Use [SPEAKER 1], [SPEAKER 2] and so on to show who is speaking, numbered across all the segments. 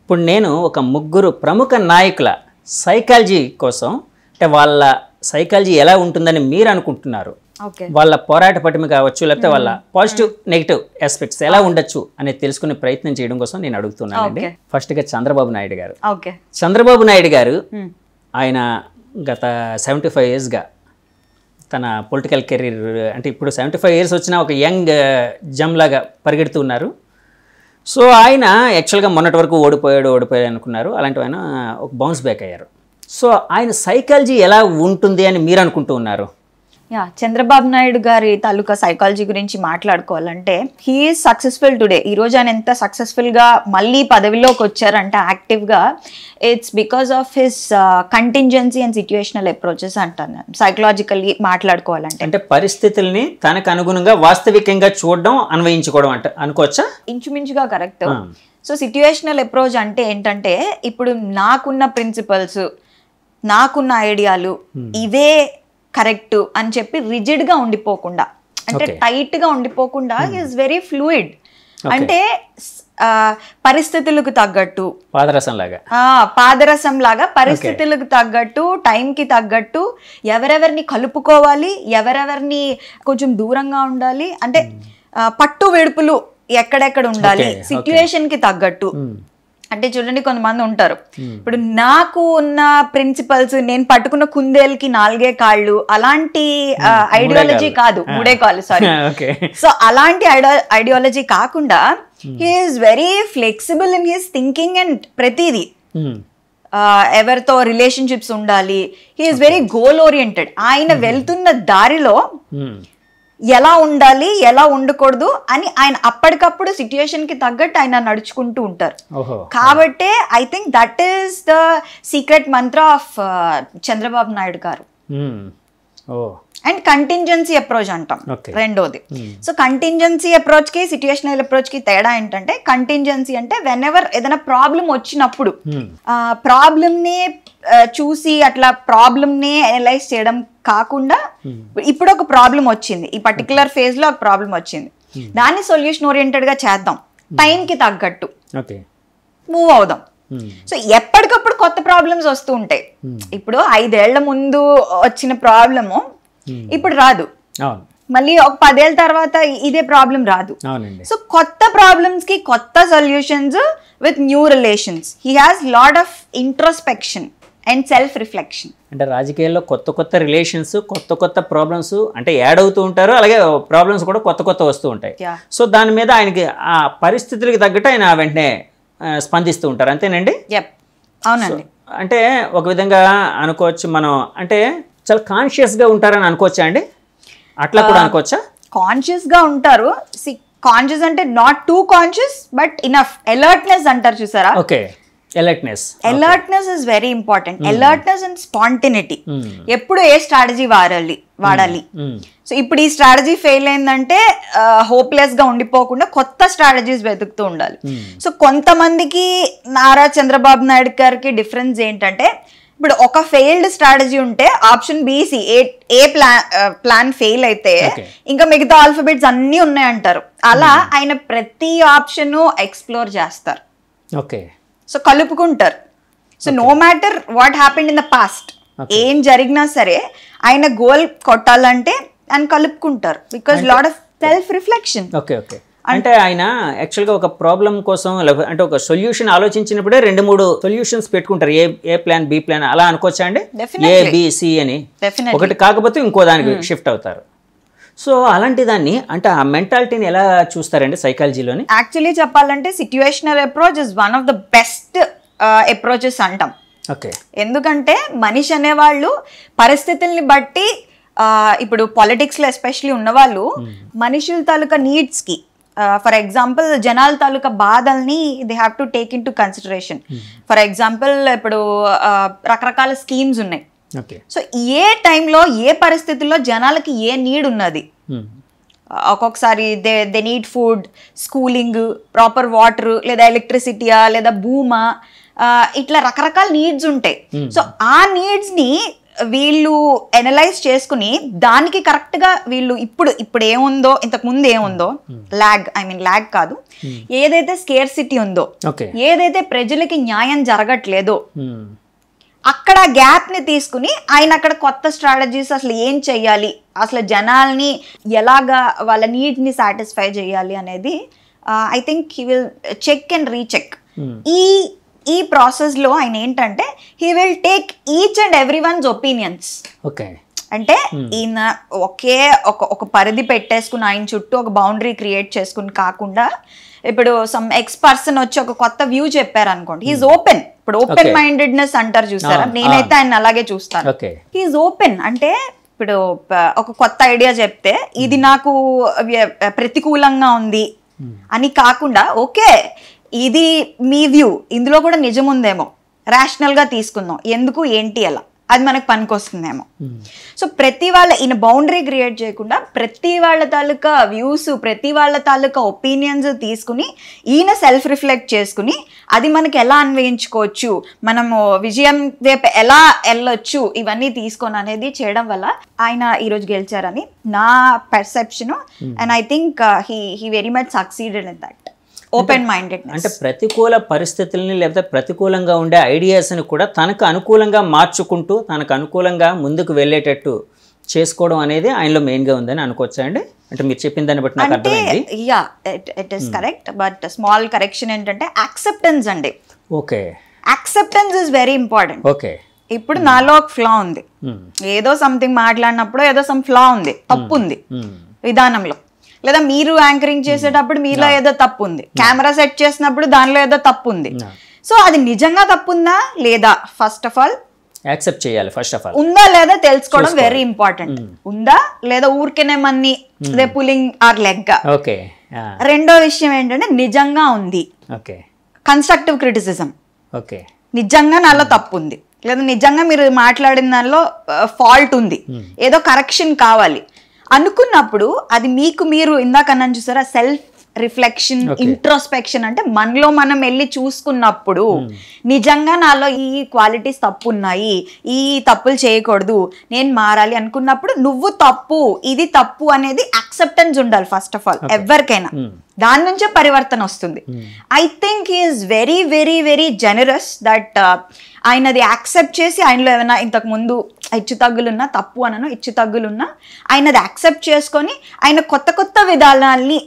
[SPEAKER 1] ఇప్పుడు నేను ఒక ముగ్గురు ప్రముఖ నాయకుల సైకాలజీ కోసం, అంటే వాళ్ళ సైకాలజీ ఎలా ఉంటుందని మీరు అనుకుంటున్నారు, వాళ్ళ పోరాట పటిమ కావచ్చు, లేకపోతే వాళ్ళ పాజిటివ్ నెగిటివ్ ఆస్పెక్ట్స్ ఎలా ఉండొచ్చు అనేది తెలుసుకునే ప్రయత్నం చేయడం కోసం నేను అడుగుతున్నానండి. ఫస్ట్గా చంద్రబాబు నాయుడు గారు. చంద్రబాబు నాయుడు గారు ఆయన గత 75 yearsగా తన పొలిటికల్ కెరీర్, అంటే ఇప్పుడు 75 years వచ్చినా ఒక యంగ్ జమ్ లాగా పరిగెడుతున్నారు. సో ఆయన యాక్చువల్గా మొన్నటి వరకు ఓడిపోయాడు అనుకున్నారు. అలాంటివి ఆయన ఒక బౌన్స్ బ్యాక్ అయ్యారు. సో ఆయన సైకాలజీ ఎలా ఉంటుంది అని మీరు అనుకుంటూ ఉన్నారు?
[SPEAKER 2] చంద్రబాబు నాయుడు గారి తాలూకా సైకాలజీ గురించి మాట్లాడుకోవాలంటే హీ ఈజ్ సక్సెస్ఫుల్ టుడే. ఈ రోజు ఆయన ఎంత సక్సెస్ఫుల్గా మళ్ళీ పదవిలోకి వచ్చారంటే యాక్టివ్గా, it's because of his contingency and situational approaches అంటాను. సైకలాజికల్లీ మాట్లాడుకోవాలంటే
[SPEAKER 1] అంటే పరిస్థితుల్ని తనకు అనుగుణంగా వాస్తవికంగా చూడడం, అన్వయించుకోవడం అంటే అనుకోవచ్చా?
[SPEAKER 2] ఇంచుమించుగా కరెక్ట్. సో సిచ్యుయేషనల్ అప్రోచ్ అంటే ఏంటంటే, ఇప్పుడు నాకున్న ప్రిన్సిపల్స్, నాకున్న ఐడియాలు ఇవే కరెక్ట్ అని చెప్పి రిజిడ్గా ఉండిపోకుండా, అంటే టైట్గా ఉండిపోకుండా ఈజ్ వెరీ ఫ్లూయిడ్. అంటే పరిస్థితులకు తగ్గట్టు పాదరసం లాగా పరిస్థితులకు తగ్గట్టు, టైంకి తగ్గట్టు ఎవరెవరిని కలుపుకోవాలి, ఎవరెవరిని కొంచెం దూరంగా ఉండాలి, అంటే పట్టు వెడుపులు ఎక్కడెక్కడ ఉండాలి సిచ్యుయేషన్ కి తగ్గట్టు. అంటే చూడండి, కొంతమంది ఉంటారు, ఇప్పుడు నాకు ఉన్న ప్రిన్సిపల్స్, నేను పట్టుకున్న కుందేలకి 4 కాళ్ళు, అలాంటి ఐడియాలజీ కాదు, 3 కాళ్ళు, సారీ. సో అలాంటి ఐడియాలజీ కాకుండా he is very flexible in his thinking and ప్రతిదీ. ఎవరితో రిలేషన్షిప్స్ ఉండాలి, he is very goal oriented. ఆయన వెళ్తున్న దారిలో ఎలా ఉండాలి, ఎలా ఉండకూడదు అని ఆయన అప్పటికప్పుడు సిచ్యుయేషన్ కి తగ్గట్టు ఆయన నడుచుకుంటూ ఉంటారు. కాబట్టి I think that is the secret Mantra of Chandrababu Naidu గారు. అండ్ కంటింజెన్సీ అప్రోచ్ అంటాం రెండోది. సో కంటింజెన్సీ అప్రోచ్ కి సిచ్యుయేషనల్ అప్రోచ్ కి తేడా ఏంటంటే, కంటింజెన్సీ అంటే వెన్ ఎవర్ ఏదైనా ప్రాబ్లం వచ్చినప్పుడు ప్రాబ్లమ్ ని చూసి అట్లా ప్రాబ్లమ్ ని అనలైజ్ చేయడం కాకుండా, ఇప్పుడు ఒక ప్రాబ్లం వచ్చింది, ఈ పర్టికులర్ ఫేజ్ లో ఒక ప్రాబ్లం వచ్చింది, దాన్ని సొల్యూషన్ ఓరియంటెడ్ గా చేద్దాం, టైం కి తగ్గట్టు మూవ్ అవుదాం. సో ఎప్పటికప్పుడు కొత్త ప్రాబ్లమ్స్ వస్తూ ఉంటాయి. ఇప్పుడు 5 ఏళ్ల ముందు వచ్చిన ప్రాబ్లము ఇప్పుడు రాదు, మళ్ళీ ఒక 10 ఏళ్ళ తర్వాత ఇదే ప్రాబ్లం రాదు. సో కొత్త ప్రాబ్లమ్స్ కి కొత్త solutions with new relations. He has lot of introspection and self reflection.
[SPEAKER 1] అంటే రాజకీయాల్లో కొత్త రిలేషన్స్, కొత్త ప్రాబ్లమ్స్ అంటే యాడ్ అవుతూ ఉంటారు, అలాగే ప్రాబ్లమ్స్ కూడా కొత్త వస్తూ ఉంటాయి. సో దాని మీద ఆయనకి ఆ పరిస్థితులకి తగ్గట్టు ఆయన వెంటనే స్పందిస్తూ ఉంటారు, అంతేనండి?
[SPEAKER 2] అవునండి.
[SPEAKER 1] అంటే ఒక విధంగా అనుకోవచ్చు మనం, అంటే చాలా కాన్షియస్గా ఉంటారని అనుకోవచ్చా అండి? అట్లా కూడా అనుకోవచ్చా?
[SPEAKER 2] కాన్షియస్గా ఉంటారు. కాన్షియస్ అంటే not two conscious but enough. Alertness అంటారు చూసారా?
[SPEAKER 1] Okay,
[SPEAKER 2] alertness is very important. Alertness and spontaneity. ఎప్పుడు ఏ స్ట్రాటజీ వాడాలి. సో ఇప్పుడు ఈ స్ట్రాటజీ ఫెయిల్ అయిందంటే హోప్లెస్ గా ఉండిపోకుండా కొత్త స్ట్రాటజీస్ వెతుకుతూ ఉండాలి. సో కొంతమందికి నారా చంద్రబాబు నాయుడు గారికి డిఫరెన్స్ ఏంటంటే, ఇప్పుడు ఒక ఫెయిల్డ్ స్ట్రాటజీ ఉంటే ఆప్షన్ బిసి ఏ ప్లాన్ ఫెయిల్ అయితే ఇంకా మిగతా ఆల్ఫాబెట్స్ అన్ని ఉన్నాయంటారు. అలా ఆయన ప్రతి ఆప్షన్ ఎక్స్ప్లోర్ చేస్తారు.
[SPEAKER 1] ఓకే,
[SPEAKER 2] సో కలుపుకుంటారు. So no matter what happened in the past, ఏం జరిగినా సరే ఆయన గోల్ కొట్టాలంటే ఆయన కలుపుకుంటారు. Because lot of self reflection.
[SPEAKER 1] Okay, అంటే ఆయన యాక్చువల్గా ఒక ప్రాబ్లం కోసం, అంటే ఒక సొల్యూషన్ ఆలోచించినప్పుడే 2-3 సొల్యూషన్స్ పెట్టుకుంటారు. ఏ ప్లాన్, బి ప్లాన్ అలా అనుకోవచ్చా అండి? ABC అని ఒకటి కాకపోతే ఇంకో దానికి షిఫ్ట్ అవుతారు. సో అలాంటి దాన్ని, అంటే ఆ మెంటాలిటీని ఎలా చూస్తారండి సైకాలజీలోని?
[SPEAKER 2] యాక్చువల్లీ చెప్పాలంటే situational approach is one of the best approaches అంటాం.
[SPEAKER 1] ఓకే,
[SPEAKER 2] ఎందుకంటే మనిషి అనేవాళ్ళు పరిస్థితుల్ని బట్టి, ఇప్పుడు పాలిటిక్స్లో ఎస్పెషలీ ఉన్నవాళ్ళు మనుషుల తాలూకా నీడ్స్కి, ఫర్ ఎగ్జాంపుల్ జనాల తాలూకా బాధల్ని they have to take in to consideration. For example ఇప్పుడు రకరకాల స్కీమ్స్ ఉన్నాయి. సో ఏ టైంలో ఏ పరిస్థితుల్లో జనాలకి ఏ నీడ్ ఉన్నది, ఒక్కొక్కసారి they need food, schooling, proper water, లేదా ఎలక్ట్రిసిటీయా, లేదా భూమా, ఇట్లా రకరకాల నీడ్స్ ఉంటాయి. సో ఆ నీడ్స్ ని వీళ్ళు అనలైజ్ చేసుకుని దానికి కరెక్ట్గా వీళ్ళు ఇప్పుడు ఏముందో ఇంతకు ముందు ఏముందో ల్యాగ్ కాదు, ఏదైతే స్కేర్సిటీ ఉందో, ఏదైతే ప్రజలకి న్యాయం జరగట్లేదో అక్కడ గ్యాప్ ని తీసుకుని ఆయన అక్కడ కొత్త స్ట్రాటజీస్ అసలు ఏం చెయ్యాలి, అసలు జనాల్ని ఎలాగా వాళ్ళ నీడ్ ని సాటిస్ఫై చేయాలి అనేది I think he will check and recheck. ఈ ప్రాసెస్ లో ఆయన ఏంటంటే he will take each and every one's opinions. అంటే ఈయన ఒక పరిధి పెట్టేసుకుని ఆయన చుట్టూ ఒక బౌండరీ క్రియేట్ చేసుకుని కాకుండా, ఇప్పుడు సమ్ ఎక్స్ పర్సన్ వచ్చి ఒక కొత్త వ్యూ చెప్పారు అనుకోండి, హీఈస్ ఓపెన్. ఇప్పుడు ఓపెన్ మైండెడ్నెస్ అంటారు చూసారా, నేనైతే ఆయన అలాగే చూస్తాను. హీఈస్ ఓపెన్ అంటే ఇప్పుడు ఒక కొత్త ఐడియా చెప్తే ఇది నాకు ప్రతికూలంగా ఉంది అని కాకుండా, ఓకే ఇది మీ వ్యూ, ఇందులో కూడా నిజం ఉందేమో, రేషనల్ గా తీసుకుందాం, ఎందుకు ఏంటి అలా, అది మనకు పనికొస్తుందేమో. సో ప్రతి వాళ్ళ ఈయన బౌండరీ క్రియేట్ చేయకుండా ప్రతి వాళ్ళ తాలూకా వ్యూస్, ప్రతి వాళ్ళ తాలూకా ఒపీనియన్స్ తీసుకుని ఈయన సెల్ఫ్ రిఫ్లెక్ట్ చేసుకుని అది మనకి ఎలా అన్వయించుకోవచ్చు, మనము విజయం వైపు ఎలా వెళ్ళొచ్చు, ఇవన్నీ తీసుకొని అనేది చేయడం వల్ల ఆయన ఈరోజు గెలిచారని నా perception. And I think he very much succeeded in that. Open mindedness
[SPEAKER 1] అంటే ప్రతికూల పరిస్థితుల్ని లేకపోతే ప్రతికూలంగా ఉండే ఐడియాస్ని కూడా తనకు అనుకూలంగా మార్చుకుంటూ తనకు అనుకూలంగా ముందుకు వెళ్ళేటట్టు చేసుకోవడం అనేది ఆయనలో మెయిన్గా ఉందని అనుకోవచ్చా అండి? అంటే మీరు చెప్పిన దాన్ని బట్టి నాకు అర్థమైంది.
[SPEAKER 2] Yeah, it is correct, but small correction ఏంటంటే యాక్సెప్టెన్స్ అండి.
[SPEAKER 1] Okay,
[SPEAKER 2] acceptance is very important.
[SPEAKER 1] Okay,
[SPEAKER 2] ఇప్పుడు నాలో ఒక ఫ్లా ఉంది, ఏదో సంథింగ్ మాట్లాడినప్పుడు ఏదో సమ్ ఫ్లా ఉంది, తప్పు ఉంది విధానంలో, లేదా మీరు యాంకరింగ్ చేసేటప్పుడు మీలో ఏదో తప్పు ఉంది, కెమెరా సెట్ చేసినప్పుడు దానిలో ఏదో తప్పు ఉంది. సో అది నిజంగా తప్పుందా లేదా ఫస్ట్ ఆఫ్ ఆల్
[SPEAKER 1] యాక్సెప్ట్ చేయాలి. ఫస్ట్ ఆఫ్ ఆల్
[SPEAKER 2] ఉందా లేదా తెలుసుకోవడం వెరీ ఇంపార్టెంట్. ఉందా లేదా ఊరికేనే మన్ని they pulling are leg.
[SPEAKER 1] Okay.
[SPEAKER 2] రెండో విషయం ఏంటంటే నిజంగా ఉంది,
[SPEAKER 1] ఓకే,
[SPEAKER 2] కన్స్ట్రక్టివ్ క్రిటిసిజం.
[SPEAKER 1] ఓకే,
[SPEAKER 2] నిజంగా నాలో తప్పు ఉంది, లేదా నిజంగా మీరు మాట్లాడిన దానిలో ఫాల్ట్ ఉంది, ఏదో కరెక్షన్ కావాలి అనుకున్నప్పుడు అది మీకు మీరు ఇందాక అన్నాను చూసారా, సెల్ఫ్ రిఫ్లెక్షన్, ఇంట్రోస్పెక్షన్. అంటే మనలో మనం వెళ్ళి చూసుకున్నప్పుడు నిజంగా నాలో ఈ క్వాలిటీస్ తప్పు ఉన్నాయి, ఈ తప్పులు చేయకూడదు, నేను మారాలి అనుకున్నప్పుడు నువ్వు తప్పు, ఇది తప్పు అనేది యాక్సెప్టెన్స్ ఉండాలి ఫస్ట్ ఆఫ్ ఆల్ ఎవరికైనా. దాని నుంచే పరివర్తన వస్తుంది. I think he is very very very generous that ఆయనది యాక్సెప్ట్ చేసి ఆయనలో ఏమైనా ఇంతకు ముందు హెచ్చు తగ్గులున్నా, తప్పు అనను హెచ్చు తగ్గులున్నా ఆయనది యాక్సెప్ట్ చేసుకొని ఆయన కొత్త కొత్త విధానాల్ని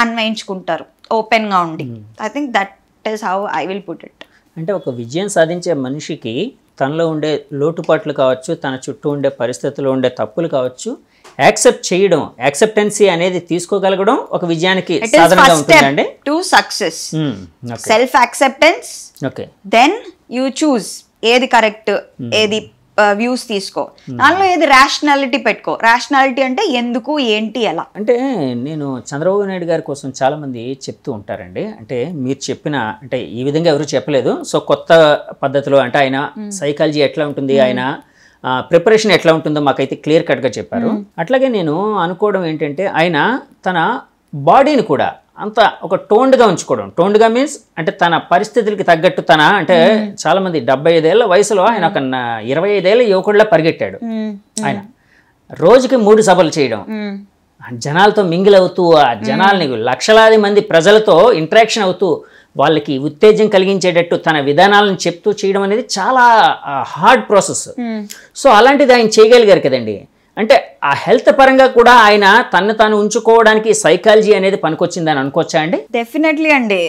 [SPEAKER 2] అన్వయించుకుంటారు ఓపెన్గా ఉండి. I think that is how I will put it.
[SPEAKER 1] అంటే ఒక విజయం సాధించే మనిషికి తనలో ఉండే లోటుపాట్లు కావచ్చు, తన చుట్టూ ఉండే పరిస్థితుల్లో ఉండే తప్పులు కావచ్చు, యాక్సెప్ట్ చేయడం, యాక్సెప్టెన్సీ అనేది తీసుకోగలగడం ఒక విజయానికి సాధనంగా ఉంటుందండి.
[SPEAKER 2] To success self acceptance,
[SPEAKER 1] okay,
[SPEAKER 2] then you choose ఏది కరెక్ట్, ఏది వ్యూస్ తీసుకో, దానిలో ఏది రేషనాలిటీ పెట్టుకో. రేషనాలిటీ అంటే ఎందుకు, ఏంటి, ఎలా.
[SPEAKER 1] అంటే నేను చంద్రబాబు నాయుడు గారి కోసం చాలామంది చెప్తూ ఉంటారండి. అంటే మీరు చెప్పిన అంటే ఈ విధంగా ఎవరు చెప్పలేదు. సో కొత్త పద్ధతిలో అంటే ఆయన సైకాలజీ ఎట్లా ఉంటుంది, ఆయన ప్రిపరేషన్ ఎట్లా ఉంటుందో మాకైతే క్లియర్ కట్గా చెప్పారు. అట్లాగే నేను అనుకోవడం ఏంటంటే ఆయన తన బాడీని కూడా అంత ఒక టోన్డ్గా ఉంచుకోవడం. టోన్డ్గా మీన్స్ అంటే తన పరిస్థితులకి తగ్గట్టు తన అంటే చాలామంది 75 ఏళ్ల వయసులో ఆయన ఒక 25 ఏళ్ల యువకుడిలా పరిగెట్టాడు. ఆయన రోజుకి 3 సభలు చేయడం, జనాలతో మింగిల్ అవుతూ ఆ జనాల్ని లక్షలాది మంది ప్రజలతో ఇంటరాక్షన్ అవుతూ వాళ్ళకి ఉత్తేజం కలిగించేటట్టు తన విధానాలను చెప్తూ చేయడం అనేది చాలా హార్డ్ ప్రాసెస్. సో అలాంటిది ఆయన చేయగలిగారు కదండి. అంటే ఆ హెల్త్ పరంగా కూడా ఆయన తను తాను ఉంచుకోవడానికి సైకాలజీ అనేది పనికొచ్చిందని అనుకోవచ్చా అండి?
[SPEAKER 2] డెఫినెట్లీ అండి.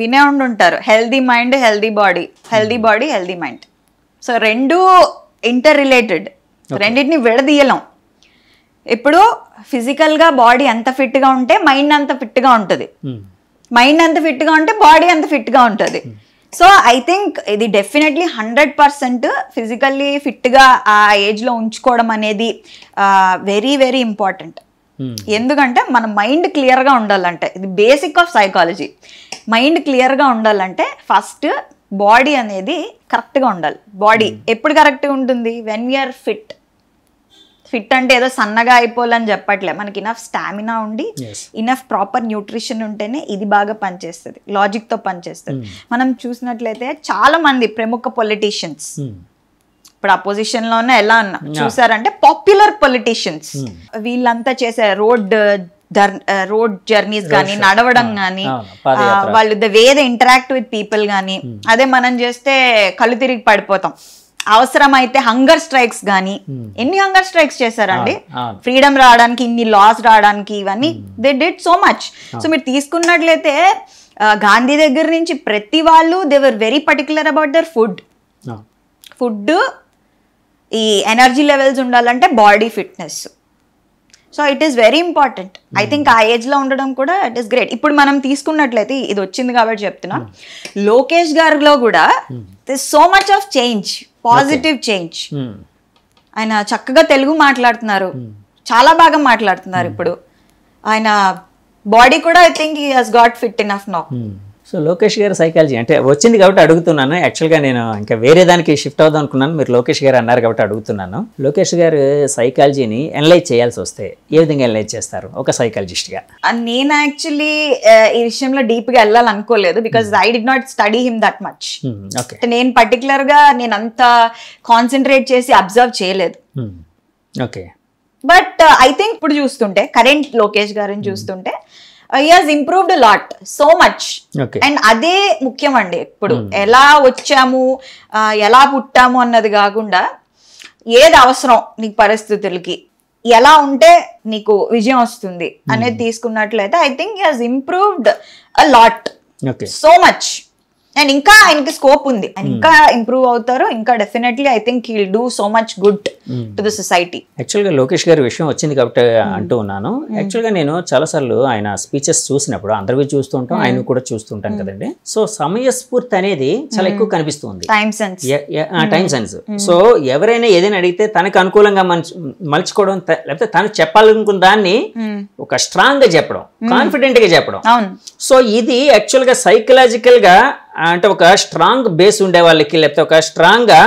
[SPEAKER 2] వినే ఉండుంటారు healthy mind healthy body, healthy body healthy mind. So రెండు ఇంటర్ రిలేటెడ్, రెండింటిని విడదీయలేం. ఇప్పుడు ఫిజికల్గా బాడీ ఎంత ఫిట్గా ఉంటే మైండ్ అంత ఫిట్గా ఉంటుంది, మైండ్ అంత ఫిట్గా ఉంటే బాడీ అంత ఫిట్గా ఉంటుంది. సో ఐ థింక్ ఇది డెఫినెట్లీ 100% ఫిజికల్లీ ఫిట్గా ఆ ఏజ్లో ఉంచుకోవడం అనేది వెరీ వెరీ ఇంపార్టెంట్. ఎందుకంటే మన మైండ్ క్లియర్గా ఉండాలంటే, ఇది బేసిక్ ఆఫ్ సైకాలజీ. మైండ్ క్లియర్గా ఉండాలంటే ఫస్ట్ బాడీ అనేది కరెక్ట్గా ఉండాలి. బాడీ ఎప్పుడు కరెక్ట్గా ఉంటుంది? When we are fit. ఫిట్ అంటే ఏదో సన్నగా అయిపోవాలని చెప్పట్లే, మనకి ఇనఫ్ స్టామినా ఉండి ఇనఫ్ ప్రాపర్ న్యూట్రిషన్ ఉంటేనే ఇది బాగా పనిచేస్తుంది, లాజిక్తో పనిచేస్తుంది. మనం చూసినట్లయితే చాలా మంది ప్రముఖ పొలిటీషియన్స్ ఇప్పుడు అపోజిషన్ లోనే ఎలా చూసారంటే పాపులర్ పొలిటీషియన్స్ వీళ్ళంతా చేసే రోడ్ జర్నీస్ కానీ నడవడం కానీ వాళ్ళు the way they interact with people కానీ అదే మనం చేస్తే కళ్ళు తిరిగి పడిపోతాం. అవసరమైతే హంగర్ స్ట్రైక్స్ కానీ ఎన్ని హంగర్ స్ట్రైక్స్ చేశారండి ఫ్రీడమ్ రావడానికి, ఇన్ని లాస్ రావడానికి, ఇవన్నీ they did so much. So మీరు తీసుకున్నట్లయితే గాంధీ దగ్గర నుంచి ప్రతి వాళ్ళు they were very particular about their food, ఈ ఎనర్జీ లెవెల్స్ ఉండాలంటే body fitness. So it is very important. I think ఆ ఏజ్ లో ఉండడం కూడా ఇట్ ఈస్ గ్రేట్. ఇప్పుడు మనం తీసుకున్నట్లయితే ఇది వచ్చింది కాబట్టి చెప్తున్నా, లోకేష్ గారిలో కూడా this so much of change, positive change. ఆయన చక్కగా తెలుగు మాట్లాడుతున్నారు, చాలా బాగా మాట్లాడుతున్నారు. ఇప్పుడు ఆయన బాడీ కూడా I think he has got fit enough now.
[SPEAKER 1] So Lokesh గారు సైకాలజీ అంటే వచ్చింది కాబట్టి అడుగుతున్నాను. యాక్చువల్గా నేను ఇంకా వేరే దానికి షిఫ్ట్ అవుదాం అనుకున్నాను, మీరు లోకేష్ గారు అన్నారు కాబట్టి అడుగుతున్నాను. లోకేష్ గారు సైకాలజీని అనలైజ్ చేయాల్సి వస్తే ఏ విధంగా అనలైజ్ చేస్తారు ఒక సైకాలజిస్ట్గా?
[SPEAKER 2] నేను యాక్చువల్లీ ఈ విషయంలో డీప్గా వెళ్ళాలనుకోలేదు, because I did not study him that much. నేను పర్టికులర్గా నేను అంత కాన్సన్ట్రేట్ చేసి అబ్జర్వ్ చేయలేదు.
[SPEAKER 1] ఓకే.
[SPEAKER 2] బట్ ఐ థింక్ ఇప్పుడు చూస్తుంటే కరెంట్ లోకేష్ గారిని చూస్తుంటే he has improved a lot, so much. And అదే ముఖ్యం అండి. ఇప్పుడు ఎలా వచ్చాము, ఎలా పుట్టాము అన్నది కాకుండా ఏది అవసరం నీకు పరిస్థితులకి, ఎలా ఉంటే నీకు విజయం వస్తుంది అనేది తీసుకున్నట్లయితే I think he has improved a lot, so much. And ఇంకా ఆయనకి స్కోప్ ఉంది, ఆయన ఇంకా ఇంప్రూవ్ అవుతారు, ఇంకా definitely I think he will do so much good to the society.
[SPEAKER 1] యాక్చువల్గా లోకేష్ గారి విషయం వచ్చింది కాబట్టి అంటూ ఉన్నాను. యాక్చువల్గా నేను చాలాసార్లు ఆయన స్పీచెస్ చూసినప్పుడు అందరివి చూస్తూ ఉంటాం, ఆయన కూడా చూస్తుంటాను కదండి. సో సమయస్ఫూర్తి అనేది చాలా ఎక్కువ కనిపిస్తుంది, టైం సెన్స్. సో ఎవరైనా ఏదైనా అడిగితే తనకు అనుకూలంగా మలుచుకోవడం, లేకపోతే తను చెప్పాలనుకున్న దాన్ని ఒక స్ట్రాంగ్ గా చెప్పడం, కాన్ఫిడెంట్ గా చెప్పడం. సో ఇది యాక్చువల్గా సైకలాజికల్ గా అంటే ఒక స్ట్రాంగ్ బేస్ ఉండే వాళ్ళకి, లేకపోతే ఒక స్ట్రాంగ్గా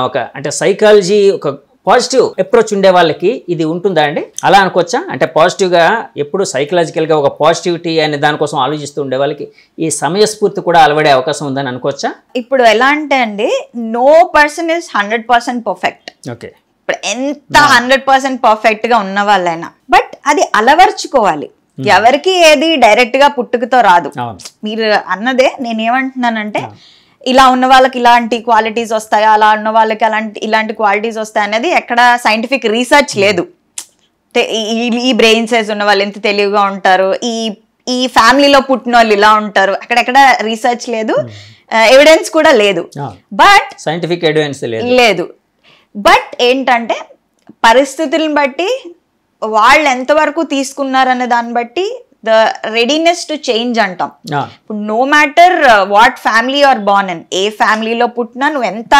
[SPEAKER 1] ఒక అంటే సైకాలజీ ఒక పాజిటివ్ అప్రోచ్ ఉండే వాళ్ళకి ఇది ఉంటుందా అండి? అలా అనుకోవచ్చా? అంటే పాజిటివ్గా ఎప్పుడు సైకలాజికల్గా ఒక పాజిటివిటీ అనే దానికోసం ఆలోచిస్తూ ఉండే వాళ్ళకి ఈ సమయస్ఫూర్తి కూడా అలవడే అవకాశం ఉందని అనుకోవచ్చా?
[SPEAKER 2] ఇప్పుడు ఎలా అంటే అండి, no person is 100% perfect.
[SPEAKER 1] Okay.
[SPEAKER 2] ఇప్పుడు ఎంత 100% పర్ఫెక్ట్ గా ఉన్న వాళ్ళైనా, బట్ అది అలవర్చుకోవాలి. ఎవరికి ఏది డైరెక్ట్ గా పుట్టుకతో రాదు. మీరు అన్నదే నేనేమంటున్నానంటే, ఇలా ఉన్న వాళ్ళకి ఇలాంటి క్వాలిటీస్ వస్తాయి, అలా ఉన్న వాళ్ళకి ఇలాంటి క్వాలిటీస్ వస్తాయి అనేది ఎక్కడ సైంటిఫిక్ రీసెర్చ్ లేదు. ఈ బ్రెయిన్ సైజ్ ఉన్న వాళ్ళు ఎంత తెలివిగా ఉంటారు, ఈ ఫ్యామిలీలో పుట్టిన వాళ్ళు ఇలా ఉంటారు, అక్కడెక్కడ రీసెర్చ్ లేదు, ఎవిడెన్స్ కూడా లేదు. బట్
[SPEAKER 1] సైంటిఫిక్ ఎవిడెన్స్
[SPEAKER 2] లేదు. బట్ ఏంటంటే పరిస్థితులను బట్టి వాళ్ళు ఎంతవరకు తీసుకున్నారనే దాన్ని బట్టి ద రెడీనెస్ టు చేంజ్ అంటాం. ఇప్పుడు no matter what family are born in, ఏ ఫ్యామిలీలో పుట్టినా, నువ్వు ఎంత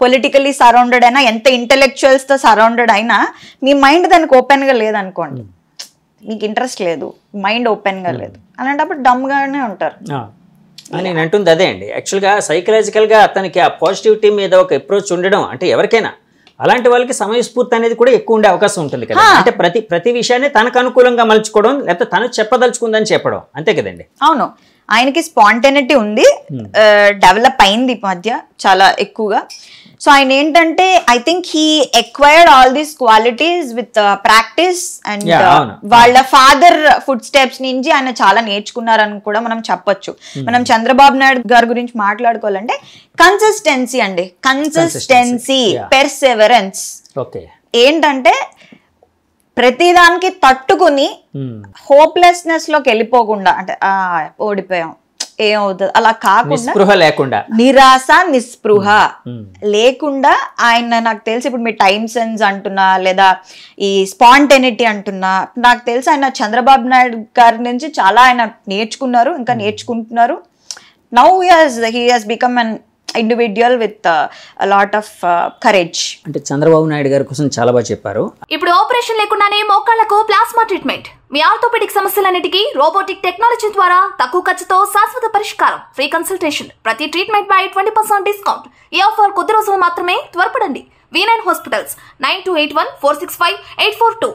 [SPEAKER 2] పొలిటికల్లీ సరౌండెడ్ అయినా, ఎంత ఇంటెలెక్చువల్స్ తో సరౌండెడ్ అయినా, మీ మైండ్ దానికి ఓపెన్ గా లేదనుకోండి, మీకు ఇంట్రెస్ట్ లేదు, మైండ్ ఓపెన్ గా లేదు, అలాంటప్పుడు డమ్ గానే ఉంటారు.
[SPEAKER 1] నేను అంటుంది అదే అండి. యాక్చువల్గా సైకలాజికల్గా అతనికి ఆ పాజిటివిటీ మీద ఒక అప్రోచ్ ఉండడం, అంటే ఎవరికైనా అలాంటి వాళ్ళకి సమయస్ఫూర్తి అనేది కూడా ఎక్కువ ఉండే అవకాశం ఉంటుంది కదా. అంటే ప్రతి విషయాన్ని తనకు అనుకూలంగా మలుచుకోవడం, లేకపోతే తను చెప్పదలుచుకుందని చెప్పడం, అంతే కదండి.
[SPEAKER 2] అవును, ఆయనకి స్పాంటేనిటీ ఉంది, డెవలప్ అయింది ఈ మధ్య చాలా ఎక్కువగా. సో ఆయన ఏంటంటే I think he acquired all these qualities with practice and వాళ్ళ ఫాదర్ ఫుడ్ స్టెప్స్ నుంచి ఆయన చాలా నేర్చుకున్నారని కూడా మనం చెప్పొచ్చు. మనం చంద్రబాబు నాయుడు గారి గురించి మాట్లాడుకోవాలంటే కన్సిస్టెన్సీ అండి, కన్సిస్టెన్సీ, పెర్సెవరెన్స్. ఏంటంటే ప్రతిదానికి తట్టుకుని హోప్లెస్నెస్ లోకి వెళ్ళిపోకుండా, అంటే ఓడిపోయాం ఏమవుతుంది అలా కాకుండా, నిరాశ నిస్పృహ లేకుండా ఆయన, నాకు తెలిసి ఇప్పుడు మీ టైమ్ సెన్స్ అంటున్నా, లేదా ఈ స్పాంటేనిటీ అంటున్నా, నాకు తెలిసి ఆయన చంద్రబాబు నాయుడు గారి నుంచి చాలా ఆయన నేర్చుకున్నారు, ఇంకా నేర్చుకుంటున్నారు. Now he has become an individual with lot of courage.
[SPEAKER 1] అంటే చంద్రబాబు నాయుడు గారి కోసం చాలా బాగా చెప్పారు.
[SPEAKER 3] ఇప్పుడు ఆపరేషన్ లేకుండానే మోకాళ్లకు ప్లాస్మా ట్రీట్మెంట్, మీ ఆర్థోపెడిక్ సమస్యలన్నిటికీ రోబోటిక్ టెక్నాలజీ ద్వారా తక్కువ ఖర్చుతో శాశ్వత పరిష్కారం, ఫ్రీ కన్సల్టేషన్, ప్రతి ట్రీట్మెంట్ పై 20% డిస్కౌంట్. ఈ ఆఫర్ కొద్ది రోజులు మాత్రమే, త్వరపడండి. V9 hospitals 9281465842.